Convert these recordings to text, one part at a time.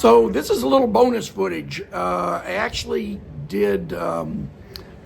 So this is a little bonus footage. I actually did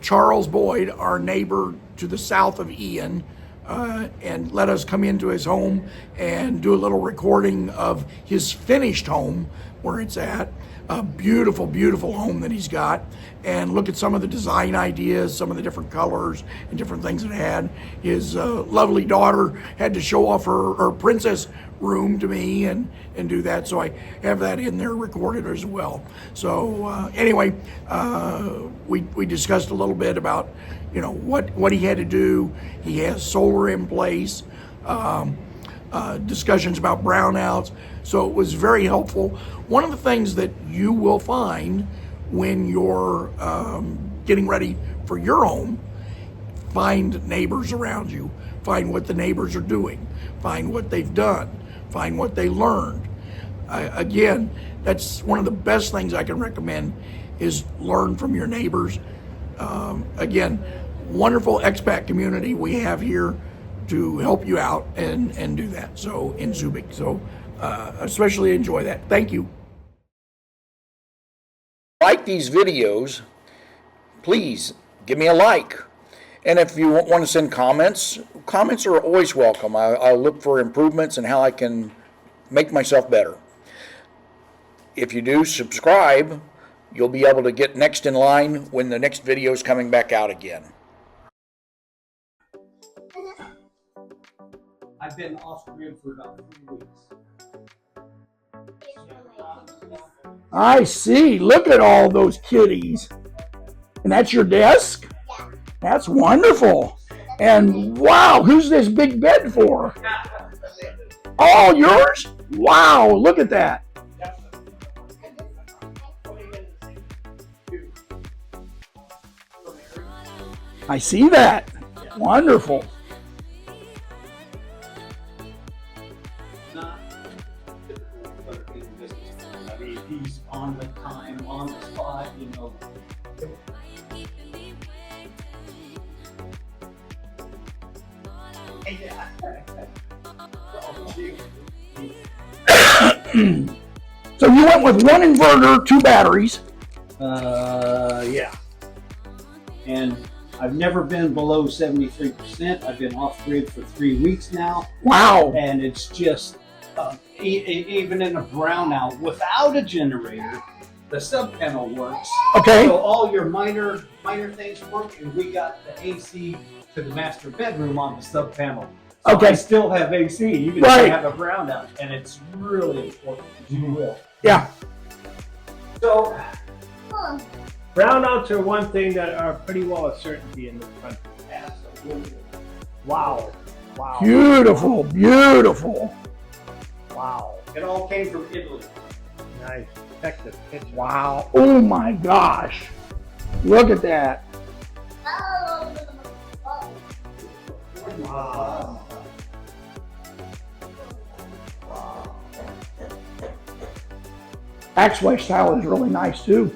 Charles Boyd, our neighbor to the south of Ian, and let us come into his home and do a little recording of his finished home where it's at. A beautiful, beautiful home that he's got, and look at some of the design ideas, some of the different colors and different things it had. His lovely daughter had to show off her princess room to me and do that, so I have that in there recorded as well. So anyway, we discussed a little bit about, you know, what he had to do. He has solar in place, discussions about brownouts, so it was very helpful. One of the things that you will find when you're getting ready for your home, find neighbors around you, find what the neighbors are doing, find what they've done, find what they learned. Again, that's one of the best things I can recommend, is learn from your neighbors. Again, wonderful expat community we have here to help you out and do that, so in Subic. So especially enjoy that. Thank you. Like these videos, please give me a like. And if you want to send comments are always welcome. I'll look for improvements and how I can make myself better. If you do subscribe, you'll be able to get next in line when the next video is coming back out again. I've been off grid for about 3 weeks. I see. Look at all those kitties. And that's your desk? Yeah. That's wonderful. And wow, who's this big bed for? All yours? Wow, look at that. I see that. Wonderful. Not typical Butterfield business. I mean, he's on the time, on the spot, you know. So you went with one inverter, 2 batteries. Yeah. And I've never been below 73%. I've been off grid for 3 weeks now. Wow. And it's just, even in a brownout without a generator, the sub panel works. Okay. So all your minor things work, and we got the AC to the master bedroom on the sub panel. So Okay. I still have AC, even if I have a brownout, and it's really important. You will. Yeah. So. Brownouts are one thing that are pretty well a certainty in this country. Absolutely. Wow. Wow. Beautiful, beautiful. Wow. It all came from Italy. Nice. Check the kitchen. Wow. Oh my gosh. Look at that. Wow. Backsplash style is really nice too.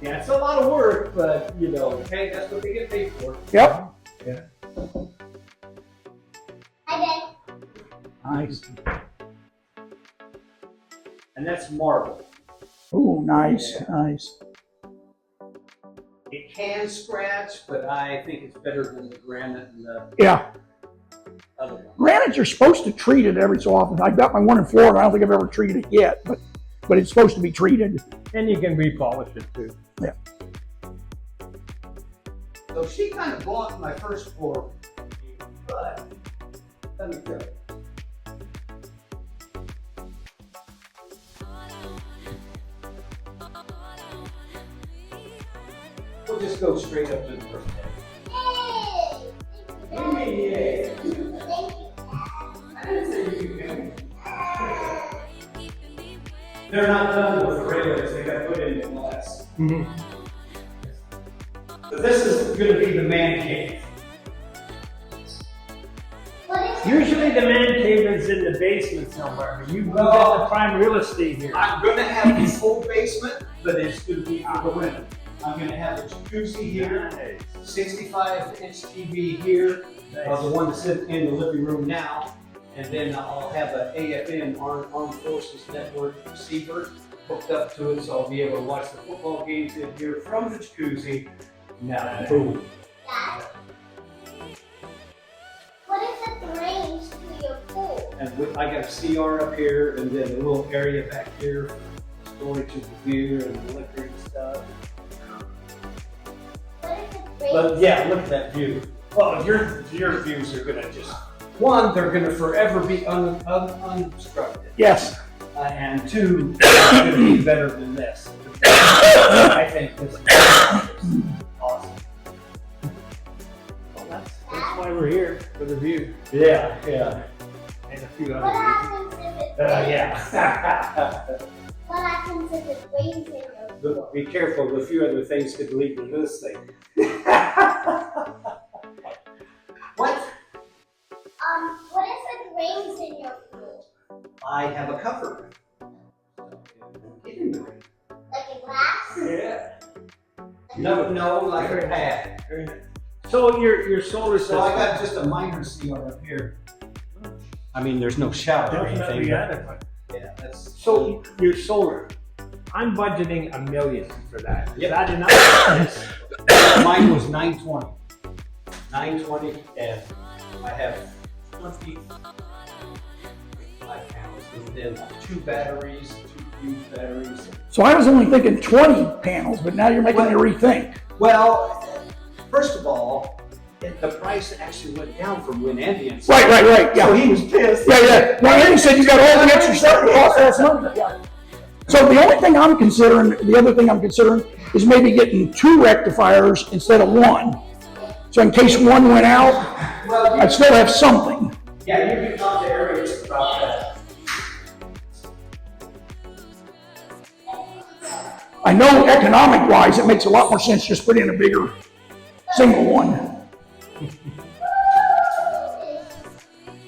Yeah, it's a lot of work, but you know, hey, that's what they get paid for. Yep. Yeah. Nice. And that's marble. Oh, nice, Yeah. nice. It can scratch, but I think it's better than the granite and the Yeah. other one. Granite, you're supposed to treat it every so often. I've got my one in Florida. I don't think I've ever treated it yet, but it's supposed to be treated. And you can repolish it too. Yeah. So she kind of blocked my first floor, but let me go. We'll just go straight up to the first day. Yay! I didn't say you could come. They're not done with the railings, they got put in glass. But this is going to be the man cave. Usually the man cave is in the basement somewhere. You've got the prime real estate here. I'm going to have this whole basement, but it's going to be for the winter. I'm going to have a jacuzzi here, 65-inch TV here, the one that's in the living room now, and then I'll have an AFN, Armed Forces Network receiver. hooked up to it, so I'll be able to watch the football games in here from the jacuzzi. Now, boom. Dad, what is the range to your pool? And I got a CR up here, and then a little area back here for storage of the beer and the liquor and stuff. What is the range? But yeah, look at that view. Well, your views are gonna just, one, they're gonna forever be unobstructed. Yes. And two, it's gonna be better than this. I think this is awesome. Well, that's why we're here, for the view. Yeah, yeah. And a few What other happens if it rains? Yeah. What happens if it rains in your pool? But be careful, a few other things could lead to this thing. What? What if it rains in your pool? I have a cover. Get in the rain. Like a glass? Yeah. No, like a pad. So your solar system. So I got just a minor CR up here. I mean, there's no shower or anything. Definitely but adequate. yeah, that's So your solar, I'm budgeting $1 million for that. Is Yep. that enough? mine was 920. 920, and I have 25 panels, and then 2 batteries, 2 huge batteries. So I was only thinking 20 panels, but now you're making me rethink. Well, first of all, the price actually went down from when Andy and Right, yeah. So he was pissed. Yeah. Well, Andy said you got all the extra stuff that cost less money. Yeah. So the only thing I'm considering, the other thing I'm considering is maybe getting 2 rectifiers instead of 1. So in case one went out, Well, I'd still have something. yeah, you can talk to Eric about that. I know economic-wise, it makes a lot more sense just put in a bigger single one.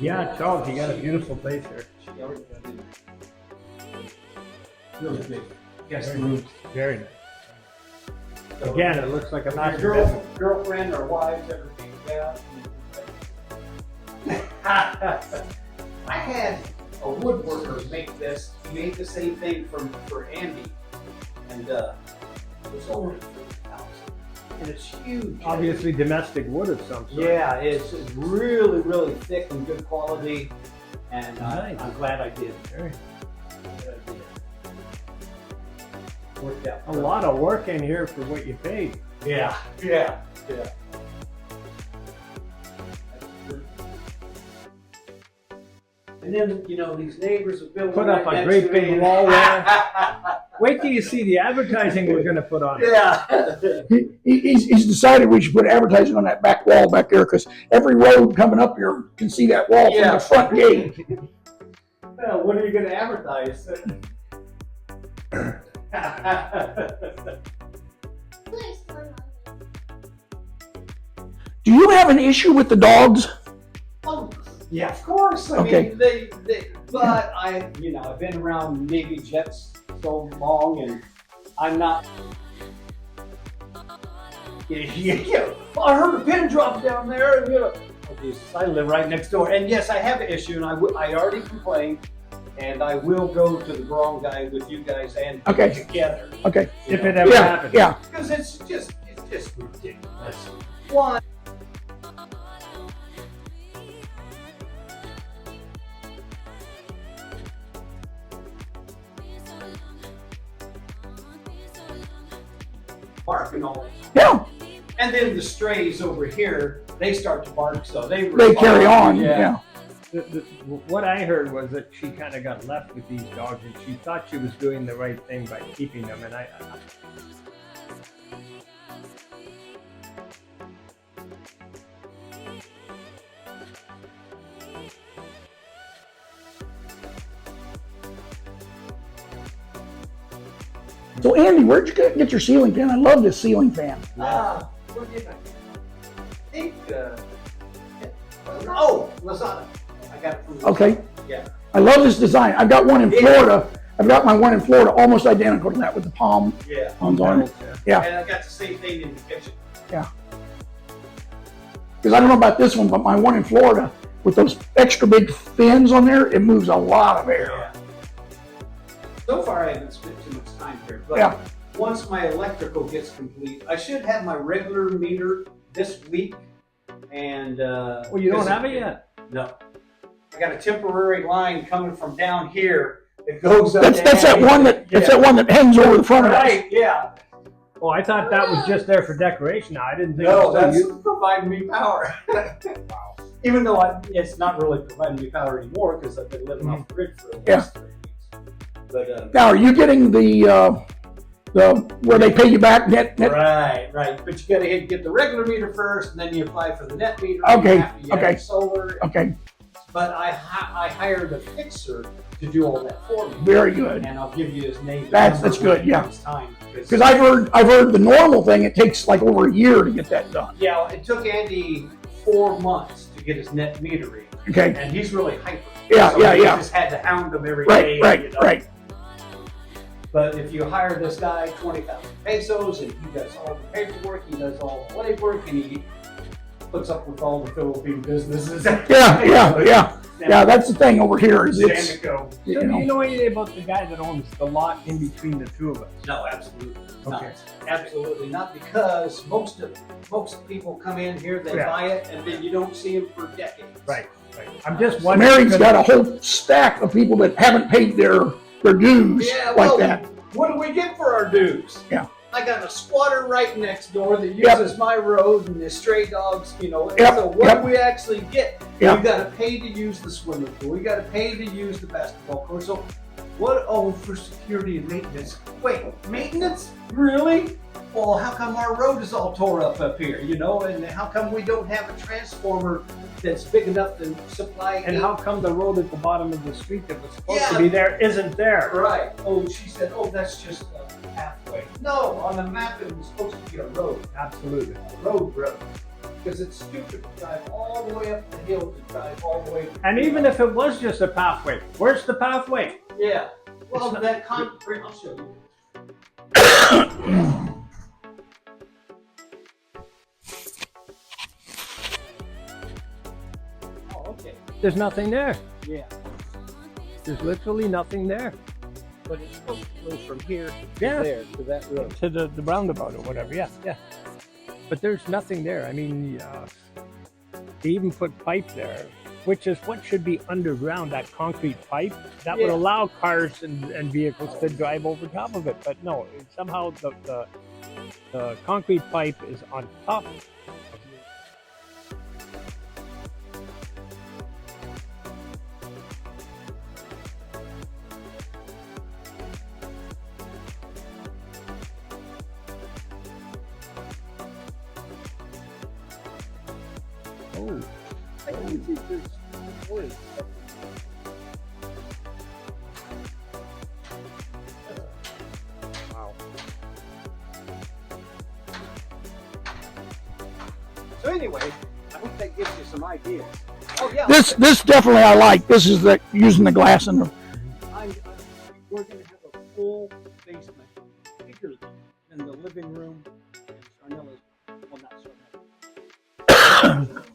Yeah, Charles, you got a beautiful place here. Really big. Yes, Very nice. Very nice. Again, it looks like a Your master bedroom. girlfriend or wives ever figured out? I had a woodworker make this. He made the same thing for Andy, and it was over $3,000, and it's huge. Obviously domestic wood of some sort. Yeah, it's really, really thick and good quality, and Nice. I'm glad I did. Very- Glad I did. Worked out. A lot of work in here for what you paid. Yeah. And then, these neighbors have built Put up a great big wall there. Wait till you see the advertising we're gonna put on it. Yeah. He's decided we should put advertising on that back wall back there because every road coming up here can see that wall from Yeah. the front gate. Well, what are you going to advertise? Please turn on me. Do you have an issue with the dogs? Oh, yeah, of course. I Okay. mean, but I've been around Navy jets so long, and I'm not. Yeah. Well, I heard a pin drop down there, and oh, Jesus, I live right next door. And yes, I have an issue, and I already complained, and I will go to the wrong guy with you guys and Okay. together. Okay. If it ever Yeah, happens. yeah. Because it's just ridiculous. One. Bark and all that. Yeah. And then the strays over here, they start to bark, so they Carry on. Yeah. What I heard was that she kind of got left with these dogs, and she thought she was doing the right thing by keeping them. And So Andy, where'd you get your ceiling fan? I love this ceiling fan. Where did I think? Oh, Lasagna. I got it from Lasagna. Okay. Yeah. I love this design. I've got one in Florida. I've got my one in Florida almost identical to that with the palm Yeah. palms on it. Yeah. And I got the same thing in the kitchen. Because I don't know about this one, but my one in Florida with those extra big fins on there, it moves a lot of air. Yeah. So far, I haven't spent too much time here. But Yeah. once my electrical gets complete, I should have my regular meter this week. And Well, you don't have it yet. No, I got a temporary line coming from down here that goes up. That's to that Andy. one that Yeah. that's that one that hangs over the front of us. Right, yeah. Oh, I thought that was just there for decoration. I didn't think. No, it was that's you. providing me power. Wow. Even though it's not really providing me power anymore because I've been living off the grid for the last 3 weeks. But Now, are you getting the where they pay you back net? right. But you got to get the regular meter first, and then you apply for the net meter. Okay, After you have solar. Okay, But I hired a fixer to do all that for me. very good. And I'll give you his name. That's good, yeah. Time Because I've heard the normal thing, it takes like over a year to get that done. Yeah, it took Andy 4 months to get his net metering. Okay. And he's really hyper. Yeah, so yeah, he yeah. just had to hound him every day. Right. But if you hire this guy 20,000 pesos and he does all the paperwork, he does all the legwork, and he puts up with all the Philippine businesses. Yeah, that's the thing over here is it's, Sandico. So do you know anything about the guy that owns the lot in between the two of us? No, absolutely not. Okay. Absolutely not, because most people come in here, they Yeah. buy it, and then you don't see them for decades. Right. I'm just wondering. Mary's got a whole stack of people that haven't paid their dues Yeah, like well, that. what do we get for our dues? Yeah. I got a squatter right next door that Yep. uses my road, and the stray dogs, and Yep, so what yep. do we actually get? Yep. We got to pay to use the swimming pool. We got to pay to use the basketball court. So what? Oh, for security and maintenance. Wait, maintenance? Really? Well, how come our road is all tore up here, and how come we don't have a transformer that's big enough to supply? And how come the road at the bottom of the street that was supposed Yeah. to be there isn't there? Right. Oh, she said, that's just a pathway. No, on the map it was supposed to be a road. Absolutely. A road. Because it's stupid to drive all the way up the hill to drive all the way. And even if it was just a pathway, where's the pathway? Yeah. Well, It's not- that concrete, I'll show you. Oh, okay. There's nothing there. Yeah. There's literally nothing there. But it's supposed to go from here to Yeah. there to that road. To the roundabout or whatever. Yeah. But there's nothing there. I mean, they even put pipe there, which is what should be underground, that concrete pipe that would Yeah. allow cars and vehicles to drive over top of it. But no, somehow the concrete pipe is on top. Oh. I can see there's wood. Wow. So anyway, I hope that gives you some ideas. Oh yeah. This definitely I like. This is using the glass in the. We're going to have a full basement, bigger than the living room and Sarnella's. Well, not Sarnella's.